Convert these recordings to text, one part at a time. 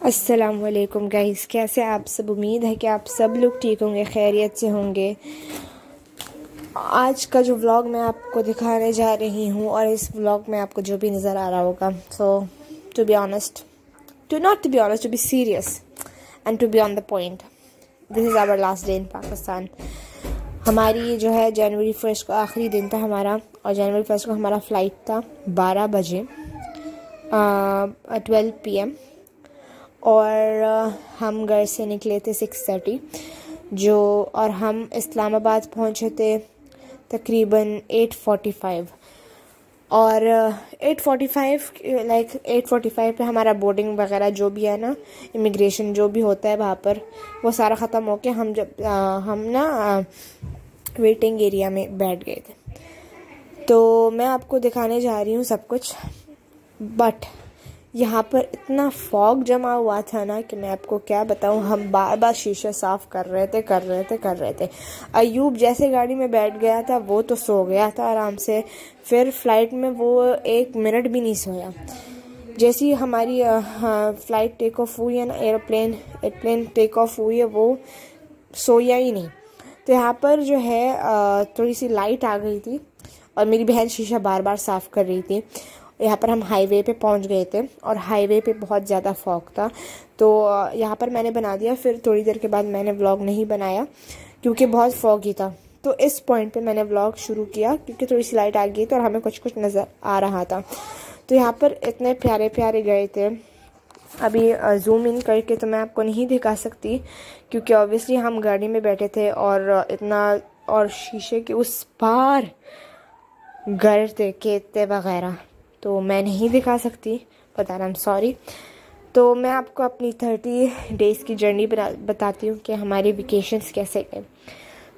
अस्सलामुअलैकुम गाइस, कैसे आप सब। उम्मीद है कि आप सब लोग ठीक होंगे, खैरियत से होंगे। आज का जो व्लॉग मैं आपको दिखाने जा रही हूँ और इस व्लॉग में आपको जो भी नज़र आ रहा होगा, so to be honest, to be serious and to be on the point, this is our last day in Pakistan. हमारी जो है जनवरी 1 का आखिरी दिन था हमारा, और जनवरी 1 को हमारा फ़्लाइट था 12 बजे 12 PM, और हम घर से निकले थे 6:30 और हम इस्लामाबाद पहुंचे थे तकरीबन 8:45, और 8:45 पे हमारा बोर्डिंग वगैरह जो भी है ना, इमिग्रेशन जो भी होता है वहाँ पर, वो सारा ख़त्म होके हम ना वेटिंग एरिया में बैठ गए थे। तो मैं आपको दिखाने जा रही हूँ सब कुछ, बट यहाँ पर इतना फॉग जमा हुआ था ना कि मैं आपको क्या बताऊँ। हम बार बार शीशे साफ़ कर रहे थे। अयूब जैसे गाड़ी में बैठ गया था वो तो सो गया था आराम से, फिर फ्लाइट में वो 1 मिनट भी नहीं सोया। जैसे ही हमारी फ़्लाइट टेक ऑफ हुई है ना, एयरप्लेन टेक ऑफ हुई है, वो सोया ही नहीं। तो यहाँ पर जो है थोड़ी सी लाइट आ गई थी और मेरी बहन शीशा बार बार साफ़ कर रही थी। यहाँ पर हम हाईवे पे पहुँच गए थे और हाईवे पे बहुत ज़्यादा फॉग था, तो यहाँ पर मैंने बना दिया। फिर थोड़ी देर के बाद मैंने व्लॉग नहीं बनाया क्योंकि बहुत फॉगी था। तो इस पॉइंट पे मैंने व्लॉग शुरू किया क्योंकि थोड़ी सी लाइट आ गई थी और हमें कुछ कुछ नज़र आ रहा था। तो यहाँ पर इतने प्यारे प्यारे गए थे। अभी जूम इन करके तो मैं आपको नहीं दिखा सकती क्योंकि ऑब्वियसली हम गाड़ी में बैठे थे और इतना, और शीशे के उस पार घर थे, खेत थे वगैरह, तो मैं नहीं दिखा सकती, बट आई एम सॉरी। तो मैं आपको अपनी 30 डेज़ की जर्नी बताती हूँ कि हमारे वेकेशंस कैसे गए।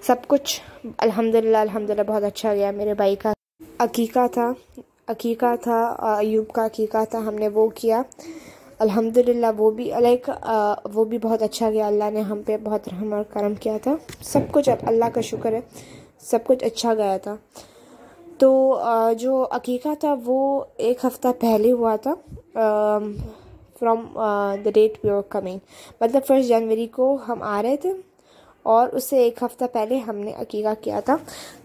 सब कुछ अल्हम्दुलिल्लाह बहुत अच्छा गया। मेरे भाई का अकीका था, अयूब का अकीका था, हमने वो किया अल्हम्दुलिल्लाह। वो भी बहुत अच्छा गया। अल्लाह ने हम पे बहुत रहम और करम किया था। सब कुछ अल्लाह का शुक्र है, सब कुछ अच्छा गया था। तो जो अकीका था वो 1 हफ़्ता पहले हुआ था, from the date we were coming, मतलब 1 जनवरी को हम आ रहे थे और उससे 1 हफ़्ता पहले हमने अकीका किया था।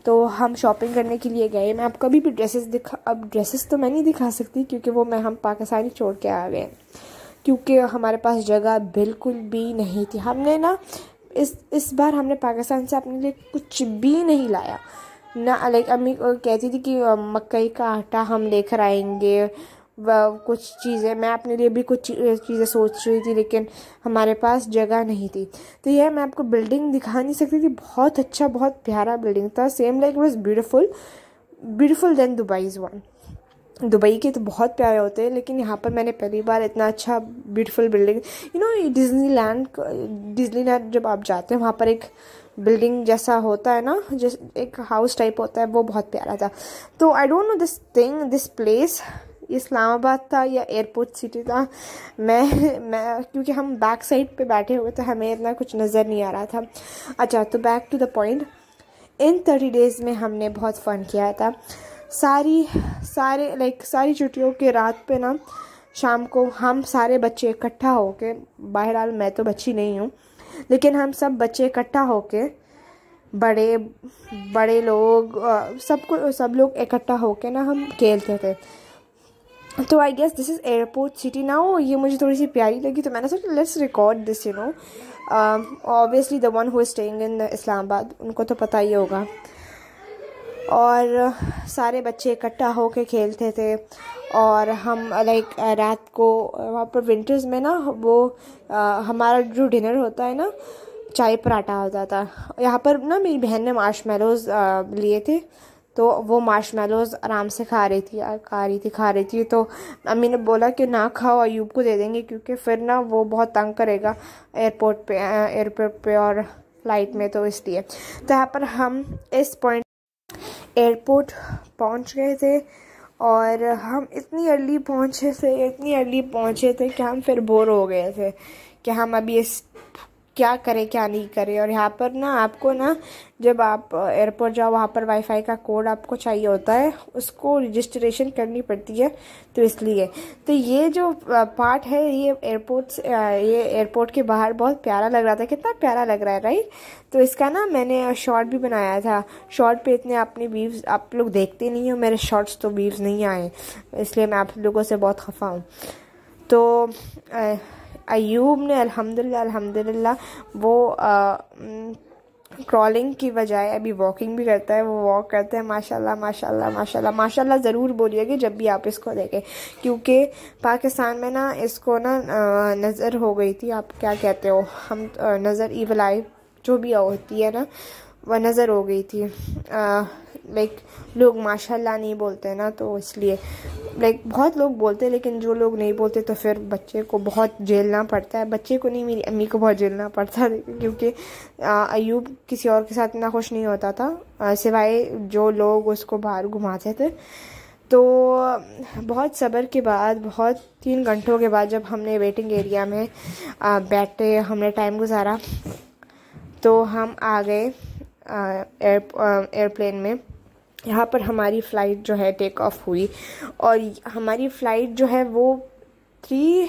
तो हम शॉपिंग करने के लिए गए। मैं आपको कभी भी ड्रेसेस तो मैं नहीं दिखा सकती क्योंकि वो हम पाकिस्तानी छोड़ के आ गए, क्योंकि हमारे पास जगह बिल्कुल भी नहीं थी। हमने ना इस बार हमने पाकिस्तान से अपने लिए कुछ भी नहीं लाया ना। अम्मी कहती थी कि मकई का आटा हम लेकर आएंगे, कुछ चीज़ें, मैं अपने लिए भी कुछ चीज़ें सोच रही थी, लेकिन हमारे पास जगह नहीं थी। तो यह मैं आपको बिल्डिंग दिखा नहीं सकती थी। बहुत अच्छा, बहुत प्यारा बिल्डिंग था, same like was beautiful than Dubai's one. Dubai के तो बहुत प्यारे होते हैं, लेकिन यहाँ पर मैंने पहली बार इतना अच्छा ब्यूटीफुल बिल्डिंग, डिज्नीलैंड जब आप जाते हैं वहाँ पर एक बिल्डिंग जैसा होता है ना, जैसे एक हाउस टाइप होता है, वो बहुत प्यारा था। तो I don't know this place Islamabad था या एयरपोर्ट सिटी था। मैं क्योंकि हम बैक साइड पे बैठे हुए थे, हमें इतना कुछ नज़र नहीं आ रहा था। अच्छा, तो back to the point, in 30 days में हमने बहुत फ़न किया था। सारी छुट्टियों के रात पे ना, शाम को हम सारे बच्चे इकट्ठा होके, बहरहाल मैं तो बच्ची नहीं हूँ, लेकिन हम सब बच्चे इकट्ठा होके, बड़े लोग, सब लोग इकट्ठा होके ना हम खेलते थे। तो I guess this is airport city ना। ये मुझे थोड़ी सी प्यारी लगी, तो मैंने सोचा let's record this, obviously the one who is staying in Islamabad, उनको तो पता ही होगा। और सारे बच्चे इकट्ठा होके खेलते थे, और हम रात को वहाँ पर विंटर्स में ना, वो हमारा जो डिनर होता है ना, चाय पराठा होता था। यहाँ पर ना मेरी बहन ने मार्शमेलोज़ लिए थे, तो वो मार्शमेलोज़ आराम से खा रही थी। तो अम्मी ने बोला कि ना खाओ, अयूब को दे देंगे क्योंकि फिर ना वो बहुत तंग करेगा एयरपोर्ट पे और फ्लाइट में, तो इसलिए। तो यहाँ पर हम इस पॉइंट एयरपोर्ट पहुंच गए थे, और हम इतनी अर्ली पहुंचे थे कि हम फिर बोर हो गए थे कि हम अभी क्या करे क्या नहीं करे। और यहाँ पर ना आपको ना जब आप एयरपोर्ट जाओ वहाँ पर वाईफाई का कोड आपको चाहिए होता है, उसको रजिस्ट्रेशन करनी पड़ती है, तो इसलिए। तो ये जो पार्ट है ये एयरपोर्ट के बाहर बहुत प्यारा लग रहा था, कितना प्यारा लग रहा है राइट। तो इसका ना मैंने शॉर्ट भी बनाया था। शॉर्ट पे इतने अपने व्यूज़ आप लोग देखते नहीं हो, मेरे शॉर्ट्स तो व्यूज़ नहीं आए, इसलिए मैं आप लोगों से बहुत खफा हूँ। तो अयूब ने अल्हम्दुलिल्लाह वो क्रॉलिंग की बजाय अभी वॉकिंग भी करता है। वो वॉक करते हैं माशाल्लाह माशाल्लाह माशाल्लाह माशाल्लाह। ज़रूर बोलिएगा जब भी आप इसको देखें, क्योंकि पाकिस्तान में ना इसको ना नज़र हो गई थी, आप क्या कहते हो, हम नज़र ईवल आई जो भी होती है ना, वह नज़र हो गई थी। लाइक लोग माशाल्लाह नहीं बोलते ना, तो इसलिए लाइक बहुत लोग बोलते हैं, लेकिन जो लोग नहीं बोलते तो फिर बच्चे को बहुत झेलना पड़ता है। बच्चे को नहीं, मेरी अम्मी को बहुत झेलना पड़ता है, क्योंकि अयूब किसी और के साथ इतना खुश नहीं होता था सिवाय जो लोग उसको बाहर घुमाते थे। तो बहुत सब्र के बाद, बहुत 3 घंटों के बाद जब हमने वेटिंग एरिया में बैठे, हमने टाइम गुजारा, तो हम आ गए एयरप्लेन में। यहाँ पर हमारी फ़्लाइट जो है टेक ऑफ हुई, और हमारी फ़्लाइट जो है वो 3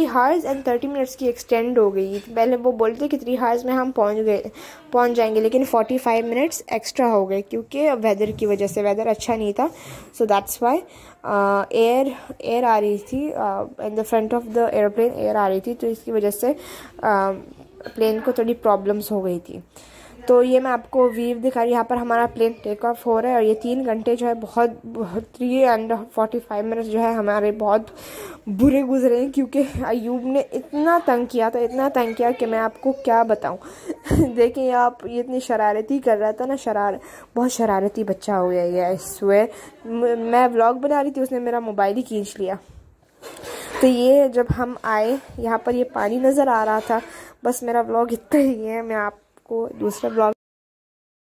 हावर्स एंड 30 मिनट्स की एक्सटेंड हो गई। पहले वो बोलते कि 3 हावर्स में हम पहुँच जाएंगे, लेकिन 45 मिनट्स एक्स्ट्रा हो गए, क्योंकि वेदर की वजह से, वेदर अच्छा नहीं था। सो दैट्स वाई एयर आ रही थी in the front of the airplane, air आ रही थी, तो इसकी वजह से प्लेन को थोड़ी प्रॉब्लम्स हो गई थी। तो ये मैं आपको व्यू दिखा रही हूँ। यहाँ पर हमारा प्लेन टेक ऑफ हो रहा है, और ये 3 घंटे जो है बहुत 3:45 मिनट्स जो है हमारे बहुत बुरे गुजरे हैं, क्योंकि अयूब ने इतना तंग किया था, इतना तंग किया कि मैं आपको क्या बताऊँ। देखिए आप, ये इतनी शरारती कर रहा था ना, बहुत शरारती बच्चा हो गया ये। आई स्वेयर, मैं व्लॉग बना रही थी, उसने मेरा मोबाइल ही खींच लिया। तो ये जब हम आए यहाँ पर, ये पानी नज़र आ रहा था। बस मेरा व्लॉग इतना ही है, मैं आपको दूसरा व्लॉग